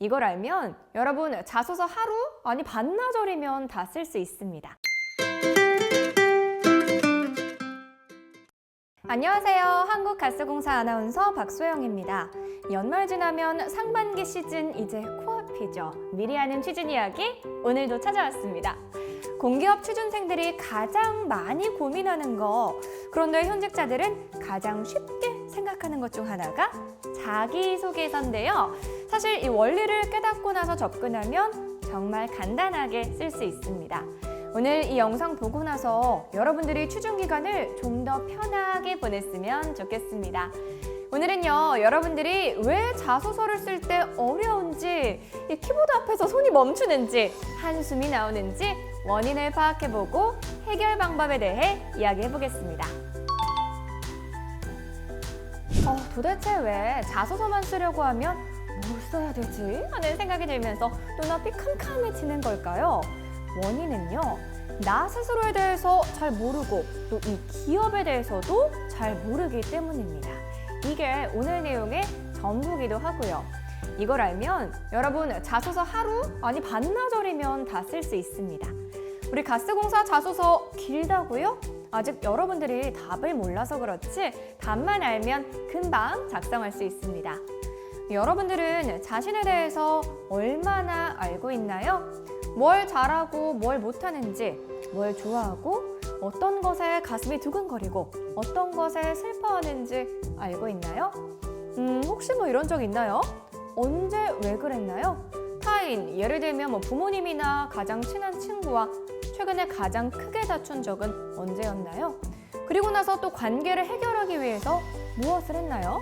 이걸 알면 여러분 자소서 하루, 아니 반나절이면 다 쓸 수 있습니다. 안녕하세요. 한국가스공사 아나운서 박소영입니다. 연말 지나면 상반기 시즌 이제 코앞이죠. 미리 아는 취준 이야기 오늘도 찾아왔습니다. 공기업 취준생들이 가장 많이 고민하는 거, 그런데 현직자들은 가장 쉽게 생각하는 것 중 하나가 자기소개서인데요. 사실 이 원리를 깨닫고 나서 접근하면 정말 간단하게 쓸 수 있습니다. 오늘 이 영상 보고 나서 여러분들이 취준 기간을 좀 더 편하게 보냈으면 좋겠습니다. 오늘은요, 여러분들이 왜 자소서를 쓸 때 어려운지, 이 키보드 앞에서 손이 멈추는지, 한숨이 나오는지 원인을 파악해보고 해결 방법에 대해 이야기해보겠습니다. 도대체 왜 자소서만 쓰려고 하면 뭘 써야 되지? 하는 생각이 들면서 눈앞이 캄캄해지는 걸까요? 원인은요, 나 스스로에 대해서 잘 모르고 또 이 기업에 대해서도 잘 모르기 때문입니다. 이게 오늘 내용의 전부기도 하고요. 이걸 알면 여러분 자소서 하루, 아니 반나절이면 다 쓸 수 있습니다. 우리 가스공사 자소서 길다고요? 아직 여러분들이 답을 몰라서 그렇지 답만 알면 금방 작성할 수 있습니다. 여러분들은 자신에 대해서 얼마나 알고 있나요? 뭘 잘하고 뭘 못하는지, 뭘 좋아하고 어떤 것에 가슴이 두근거리고 어떤 것에 슬퍼하는지 알고 있나요? 혹시 이런 적 있나요? 언제 왜 그랬나요? 타인, 예를 들면 부모님이나 가장 친한 친구와 최근에 가장 크게 다툰 적은 언제였나요? 그리고 나서 또 관계를 해결하기 위해서 무엇을 했나요?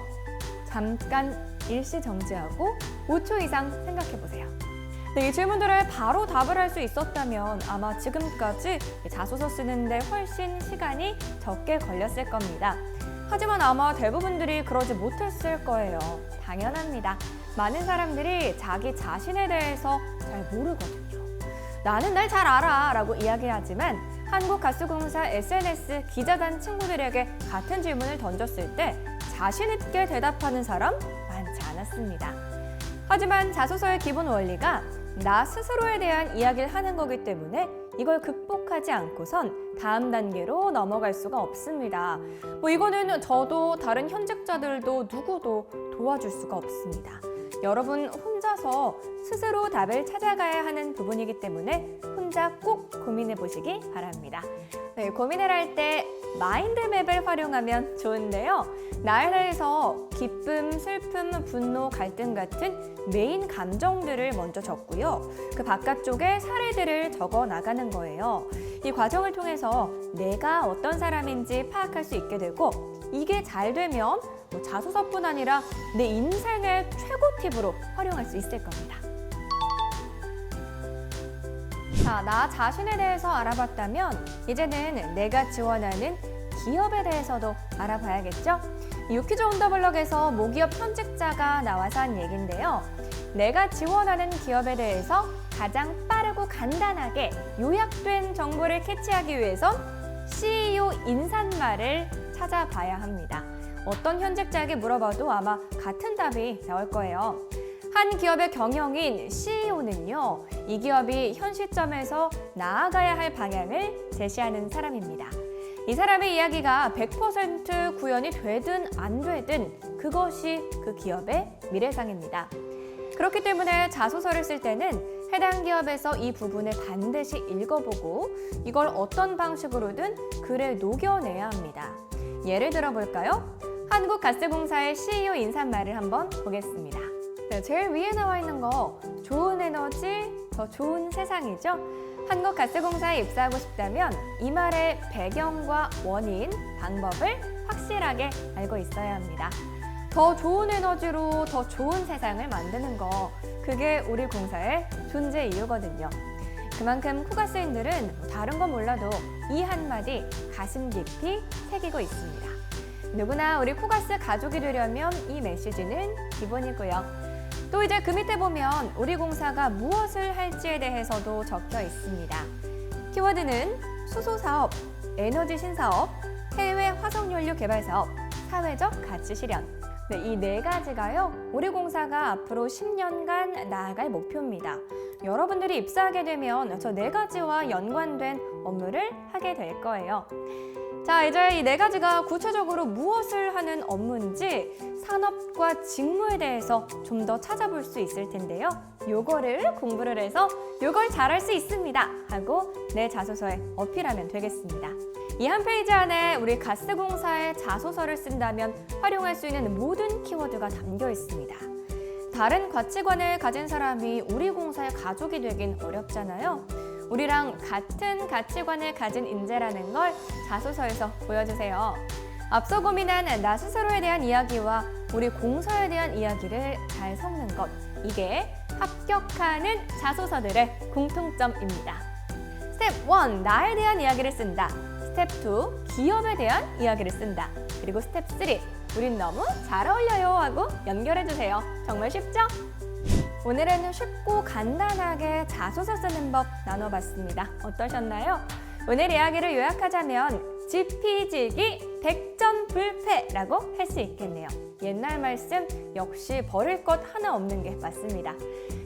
잠깐 일시 정지하고 5초 이상 생각해 보세요. 이 질문들을 바로 답을 할 수 있었다면 아마 지금까지 자소서 쓰는데 훨씬 시간이 적게 걸렸을 겁니다. 하지만 아마 대부분들이 그러지 못했을 거예요. 당연합니다. 많은 사람들이 자기 자신에 대해서 잘 모르거든요. 나는 날 잘 알아 라고 이야기하지만 한국가스공사 SNS 기자단 친구들에게 같은 질문을 던졌을 때 자신 있게 대답하는 사람 많지 않았습니다. 하지만 자소서의 기본 원리가 나 스스로에 대한 이야기를 하는 거기 때문에 이걸 극복하지 않고선 다음 단계로 넘어갈 수가 없습니다. 이거는 저도 다른 현직자들도 누구도 도와줄 수가 없습니다. 여러분 혼자서 스스로 답을 찾아가야 하는 부분이기 때문에 혼자 꼭 고민해 보시기 바랍니다. 고민을 할 때 마인드맵을 활용하면 좋은데요. 나에 대해서 기쁨, 슬픔, 분노, 갈등 같은 메인 감정들을 먼저 적고요. 그 바깥쪽에 사례들을 적어 나가는 거예요. 이 과정을 통해서 내가 어떤 사람인지 파악할 수 있게 되고 이게 잘 되면 자소서뿐 아니라 내 인생의 최고 팁으로 활용할 수 있을 겁니다. 자, 나 자신에 대해서 알아봤다면 이제는 내가 지원하는 기업에 대해서도 알아봐야겠죠? 유퀴즈 온 더 블럭에서 모기업 현직자가 나와서 한 얘기인데요. 내가 지원하는 기업에 대해서 가장 빠르고 간단하게 요약된 정보를 캐치하기 위해선 CEO 인사말을 찾아봐야 합니다. 어떤 현직자에게 물어봐도 아마 같은 답이 나올 거예요. 한 기업의 경영인 CEO는요, 이 기업이 현 시점에서 나아가야 할 방향을 제시하는 사람입니다. 이 사람의 이야기가 100% 구현이 되든 안 되든 그것이 그 기업의 미래상입니다. 그렇기 때문에 자소서를 쓸 때는 해당 기업에서 이 부분을 반드시 읽어보고 이걸 어떤 방식으로든 글에 녹여내야 합니다. 예를 들어볼까요? 한국가스공사의 CEO 인사말을 한번 보겠습니다. 제일 위에 나와 있는 거 좋은 에너지, 더 좋은 세상이죠? 한국가스공사에 입사하고 싶다면 이 말의 배경과 원인, 방법을 확실하게 알고 있어야 합니다. 더 좋은 에너지로 더 좋은 세상을 만드는 거, 그게 우리 공사의 존재 이유거든요. 그만큼 쿠가스인들은 다른 건 몰라도 이 한마디 가슴 깊이 새기고 있습니다. 누구나 우리 쿠가스 가족이 되려면 이 메시지는 기본이고요. 또 이제 그 밑에 보면 우리 공사가 무엇을 할지에 대해서도 적혀 있습니다. 키워드는 수소사업, 에너지 신사업, 해외 화석연료 개발 사업, 사회적 가치 실현. 네, 이 네 가지가요, 우리 공사가 앞으로 10년간 나아갈 목표입니다. 여러분들이 입사하게 되면 저 네 가지와 연관된 업무를 하게 될 거예요. 자, 이제 이 네 가지가 구체적으로 무엇을 하는 업무인지 산업과 직무에 대해서 좀 더 찾아볼 수 있을 텐데요. 요거를 공부를 해서 요걸 잘할 수 있습니다 하고 내 자소서에 어필하면 되겠습니다. 이 한 페이지 안에 우리 가스공사의 자소서를 쓴다면 활용할 수 있는 모든 키워드가 담겨 있습니다. 다른 가치관을 가진 사람이 우리 공사의 가족이 되긴 어렵잖아요. 우리랑 같은 가치관을 가진 인재라는 걸 자소서에서 보여주세요. 앞서 고민한 나 스스로에 대한 이야기와 우리 공사에 대한 이야기를 잘 섞는 것, 이게 합격하는 자소서들의 공통점입니다. 스텝 1, 나에 대한 이야기를 쓴다. 스텝 2, 기업에 대한 이야기를 쓴다. 그리고 스텝 3, 우린 너무 잘 어울려요 하고 연결해주세요. 정말 쉽죠? 오늘은 쉽고 간단하게 자소서 쓰는 법 나눠봤습니다. 어떠셨나요? 오늘 이야기를 요약하자면 지피지기 백전불패라고 할 수 있겠네요. 옛날 말씀 역시 버릴 것 하나 없는 게 맞습니다.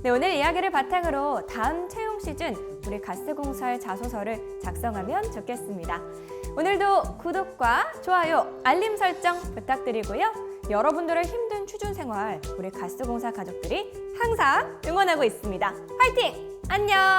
네, 오늘 이야기를 바탕으로 다음 채용 시즌 우리 가스공사의 자소서를 작성하면 좋겠습니다. 오늘도 구독과 좋아요, 알림 설정 부탁드리고요. 여러분들의 힘든 취준 생활 우리 가스공사 가족들이 항상 응원하고 있습니다. 화이팅! 안녕!